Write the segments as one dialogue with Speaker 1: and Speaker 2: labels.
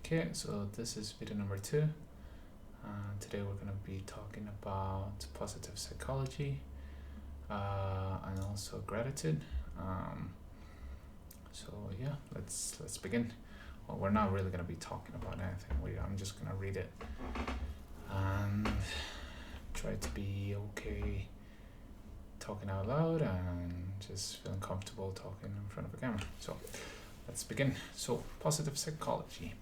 Speaker 1: Okay, so this is video number 2. Today we're going to be talking about positive psychology and also gratitude. So yeah, let's begin. Well, we're not really going to be talking about anything. I'm just going to read it and try to be okay talking out loud and just feeling comfortable talking in front of a camera. So let's begin. So positive psychology.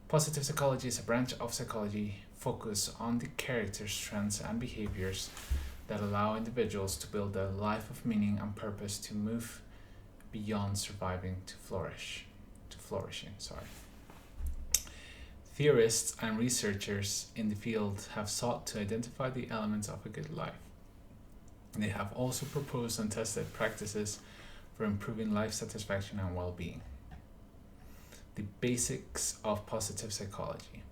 Speaker 1: Positive psychology is a branch of psychology focused on the character strengths and behaviors that allow individuals to build a life of meaning and purpose, to move beyond surviving to flourishing. Theorists and researchers in the field have sought to identify the elements of a good life. They have also proposed and tested practices for improving life satisfaction and well-being. The basics of positive psychology.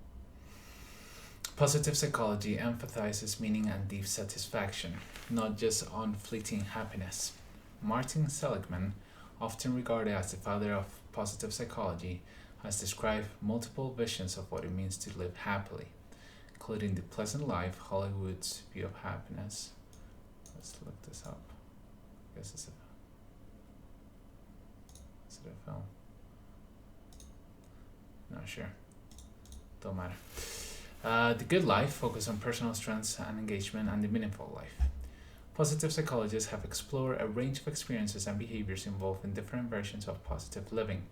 Speaker 1: Positive psychology emphasizes meaning and deep satisfaction, not just on fleeting happiness. Martin Seligman, often regarded as the father of positive psychology, has described multiple visions of what it means to live happily, including the pleasant life, Hollywood's view of happiness. Let's look this up. I guess is it a film? Not sure. Don't matter. The good life focuses on personal strengths and engagement and the meaningful life. Positive psychologists have explored a range of experiences and behaviors involved in different versions of positive living,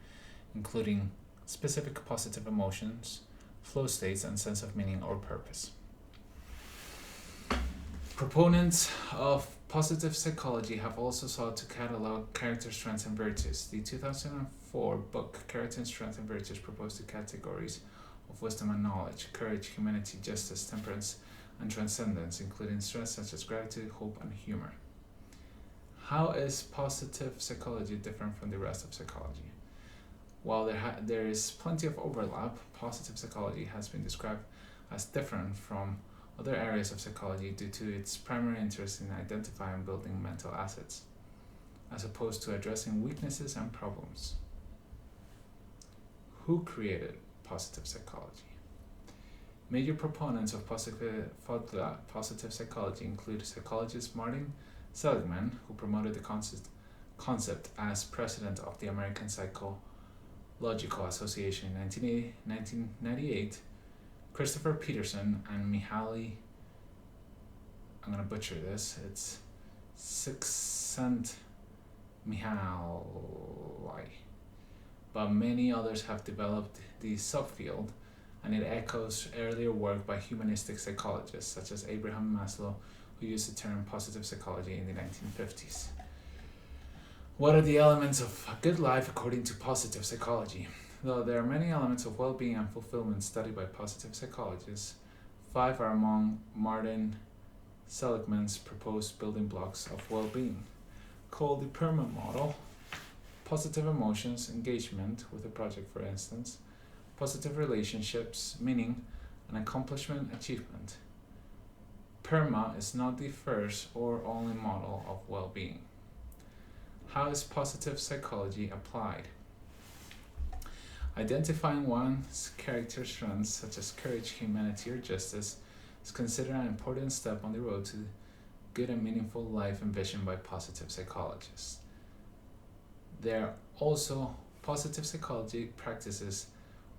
Speaker 1: including specific positive emotions, flow states, and sense of meaning or purpose. Proponents of positive psychology have also sought to catalog character strengths and virtues. The 2004 book Character Strengths and Virtues proposed the categories of wisdom and knowledge, courage, humanity, justice, temperance, and transcendence, including strengths such as gratitude, hope, and humor. How is positive psychology different from the rest of psychology? While there is plenty of overlap, positive psychology has been described as different from other areas of psychology due to its primary interest in identifying and building mental assets, as opposed to addressing weaknesses and problems. Who created positive psychology? Major proponents of positive psychology include psychologist Martin Seligman, who promoted the concept as president of the American Psychological Association in 1998, Christopher Peterson and Mihaly, I'm going to butcher this, it's Csikszentmihalyi, but many others have developed the subfield, and it echoes earlier work by humanistic psychologists such as Abraham Maslow, who used the term positive psychology in the 1950s. What are the elements of a good life according to positive psychology? Though there are many elements of well-being and fulfillment studied by positive psychologists, 5 are among Martin Seligman's proposed building blocks of well-being, called the PERMA model: positive emotions, engagement with a project for instance, positive relationships, meaning, and accomplishment, achievement. PERMA is not the first or only model of well-being. How is positive psychology applied? Identifying one's character strengths such as courage, humanity, or justice is considered an important step on the road to good and meaningful life envisioned by positive psychologists. There are also positive psychology practices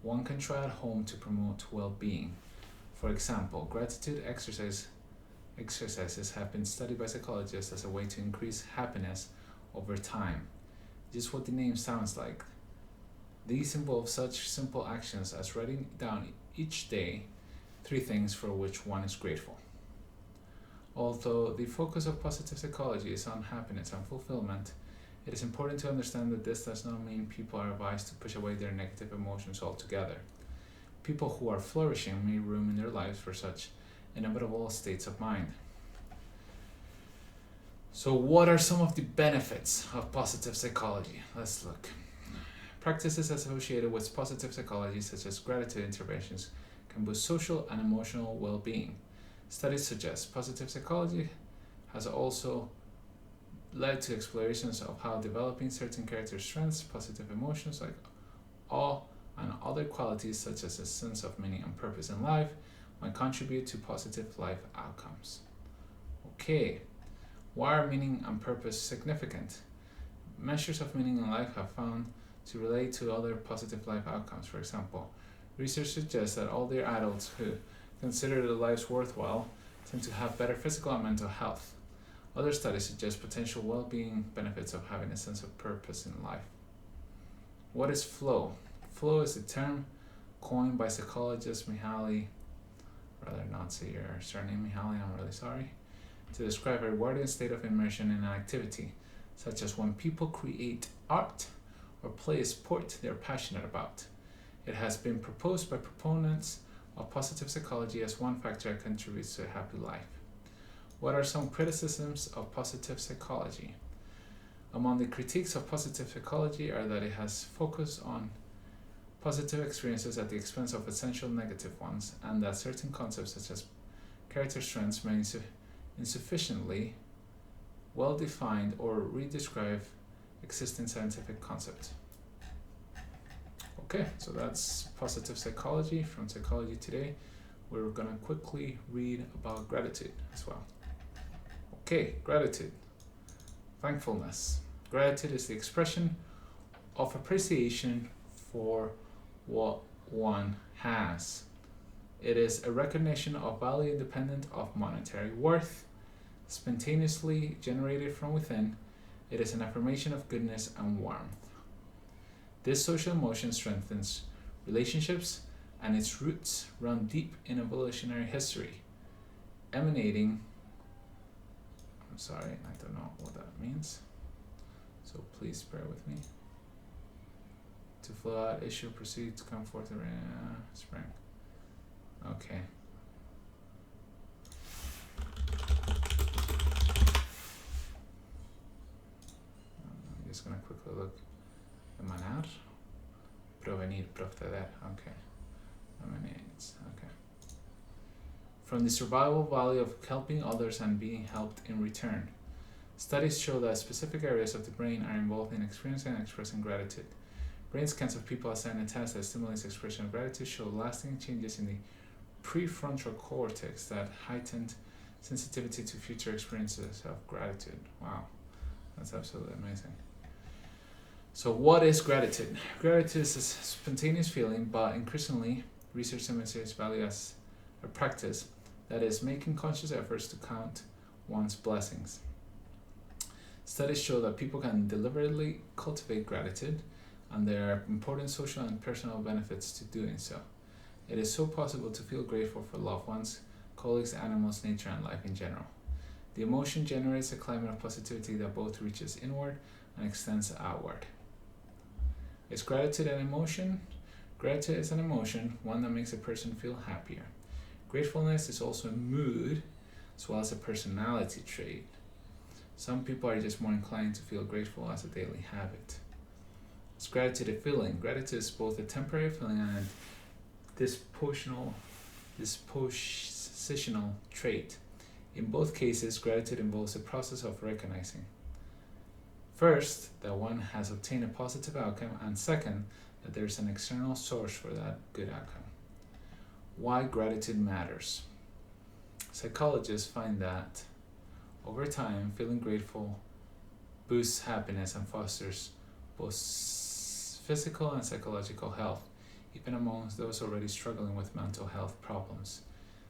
Speaker 1: one can try at home to promote well-being. For example, gratitude exercises have been studied by psychologists as a way to increase happiness over time. Just what the name sounds like. These involve such simple actions as writing down each day 3 things for which one is grateful. Although the focus of positive psychology is on happiness and fulfillment, it is important to understand that this does not mean people are advised to push away their negative emotions altogether. People who are flourishing may room in their lives for such inevitable states of mind. So what are some of the benefits of positive psychology? Let's look. Practices associated with positive psychology, such as gratitude interventions, can boost social and emotional well-being. Studies suggest positive psychology has also led to explorations of how developing certain character strengths, positive emotions like awe and other qualities such as a sense of meaning and purpose in life might contribute to positive life outcomes. Okay, why are meaning and purpose significant? Measures of meaning in life have found to relate to other positive life outcomes. For example, research suggests that older adults who consider their lives worthwhile tend to have better physical and mental health. Other studies suggest potential well-being benefits of having a sense of purpose in life. What is flow? Flow is a term coined by psychologist Mihaly, rather not say your surname Mihaly, I'm really sorry, to describe a rewarding state of immersion in an activity, such as when people create art or play a sport they're passionate about. It has been proposed by proponents of positive psychology as one factor that contributes to a happy life. What are some criticisms of positive psychology? Among the critiques of positive psychology are that it has focused on positive experiences at the expense of essential negative ones, and that certain concepts such as character strengths may insufficiently well defined or redescribe existing scientific concepts. Okay, so that's positive psychology from Psychology Today. We're going to quickly read about gratitude as well. Okay, gratitude. Thankfulness. Gratitude is the expression of appreciation for what one has. It is a recognition of value independent of monetary worth, spontaneously generated from within. It is an affirmation of goodness and warmth. This social emotion strengthens relationships, and its roots run deep in evolutionary history, emanating. I don't know what that means, so please bear with me. To flow out, issue, proceed to come forth in spring. Okay. I'm just gonna quickly look. Emanar, provenir, proceder. Okay. Emanates. Okay. From the survival value of helping others and being helped in return. Studies show that specific areas of the brain are involved in experiencing and expressing gratitude. Brain scans of people assigned a task that stimulates expression of gratitude show lasting changes in the prefrontal cortex that heightened sensitivity to future experiences of gratitude. Wow, that's absolutely amazing. So what is gratitude? Gratitude is a spontaneous feeling, but increasingly, research demonstrates value as a practice that is making conscious efforts to count one's blessings. Studies show that people can deliberately cultivate gratitude, and there are important social and personal benefits to doing so. It is so possible to feel grateful for loved ones, colleagues, animals, nature, and life in general. The emotion generates a climate of positivity that both reaches inward and extends outward. Is gratitude an emotion? Gratitude is an emotion, one that makes a person feel happier. Gratefulness is also a mood, as well as a personality trait. Some people are just more inclined to feel grateful as a daily habit. Is gratitude a feeling? Gratitude is both a temporary feeling and a dispositional trait. In both cases, gratitude involves a process of recognizing, first, that one has obtained a positive outcome, and second, that there is an external source for that good outcome. Why gratitude matters. Psychologists find that over time, feeling grateful boosts happiness and fosters both physical and psychological health, even amongst those already struggling with mental health problems.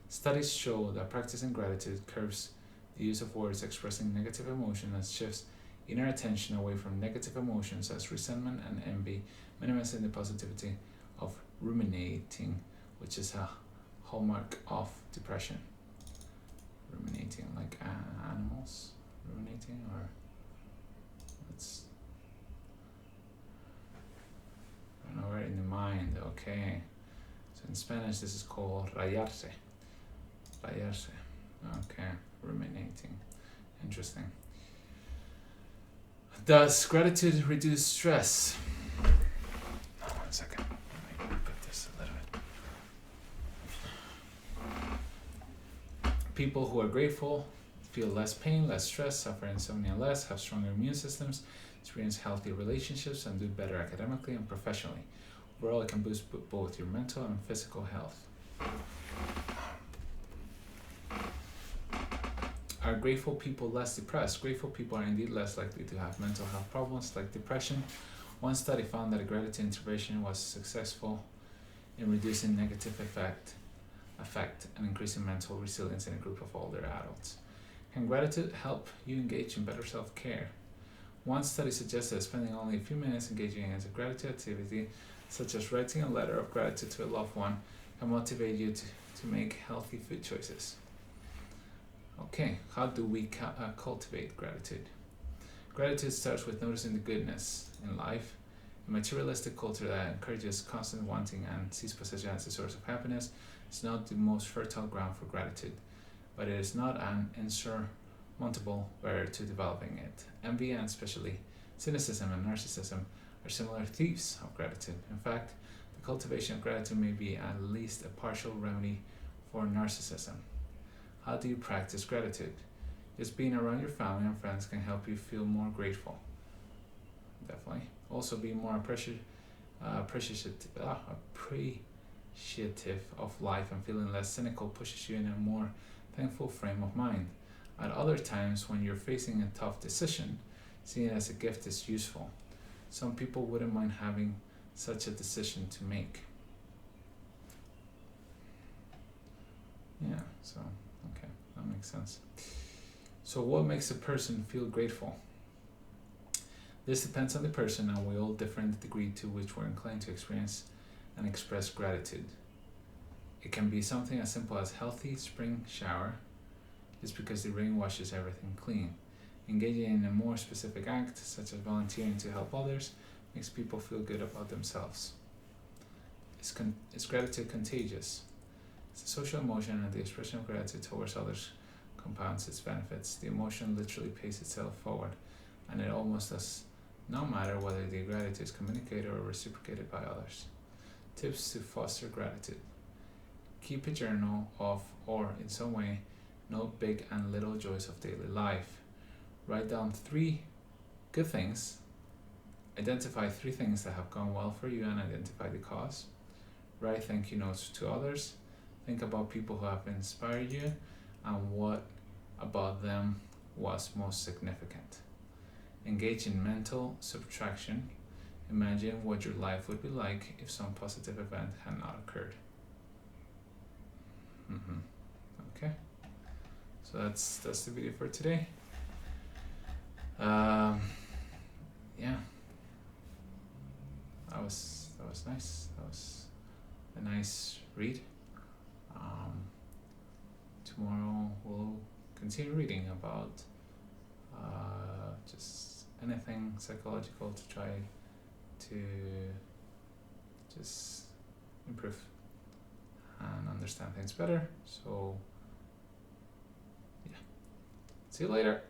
Speaker 1: Studies show that practicing gratitude curbs the use of words expressing negative emotion and shifts inner attention away from negative emotions as resentment and envy, minimizing the positivity of ruminating, which is a hallmark of depression. Ruminating, like animals ruminating, or it's, I don't know, we're in the mind. Okay, so in Spanish this is called rayarse. Okay, ruminating. Interesting. Does gratitude reduce stress? 1 second. Let me put this a little bit. People who are grateful feel less pain, less stress, suffer insomnia less, have stronger immune systems, experience healthy relationships, and do better academically and professionally. Overall, it can boost both your mental and physical health. Are grateful people less depressed? Grateful people are indeed less likely to have mental health problems like depression. One study found that a gratitude intervention was successful in reducing negative effect and increasing mental resilience in a group of older adults. Can gratitude help you engage in better self-care? One study suggested that spending only a few minutes engaging in a gratitude activity, such as writing a letter of gratitude to a loved one, can motivate you to make healthy food choices. Okay, how do we cultivate gratitude? Gratitude starts with noticing the goodness in life. A materialistic culture that encourages constant wanting and sees possession as a source of happiness is not the most fertile ground for gratitude, but it is not an insurmountable barrier to developing it. Envy and especially cynicism and narcissism are similar thieves of gratitude. In fact, the cultivation of gratitude may be at least a partial remedy for narcissism. How do you practice gratitude? Just being around your family and friends can help you feel more grateful. Definitely. Also, be more appreciative of life and feeling less cynical pushes you in a more thankful frame of mind. At other times, when you're facing a tough decision, seeing it as a gift is useful. Some people wouldn't mind having such a decision to make. Yeah, so, okay, that makes sense. So what makes a person feel grateful? This depends on the person, and we all differ in the degree to which we're inclined to experience and express gratitude. It can be something as simple as healthy spring shower, just because the rain washes everything clean. Engaging in a more specific act, such as volunteering to help others, makes people feel good about themselves. Is gratitude contagious? It's a social emotion, and the expression of gratitude towards others compounds its benefits. The emotion literally pays itself forward, and it almost does not matter whether the gratitude is communicated or reciprocated by others. Tips to foster gratitude. Keep a journal of, or in some way, note big and little joys of daily life. Write down 3 good things. Identify 3 things that have gone well for you and identify the cause. Write thank you notes to others. Think about people who have inspired you and what about them was most significant. Engage in mental subtraction. Imagine what your life would be like if some positive event had not occurred. Okay, so that's the video for today. Yeah, that was nice. That was a nice read. Tomorrow we'll continue reading about just anything psychological to try to just improve and understand things better. So yeah, see you later.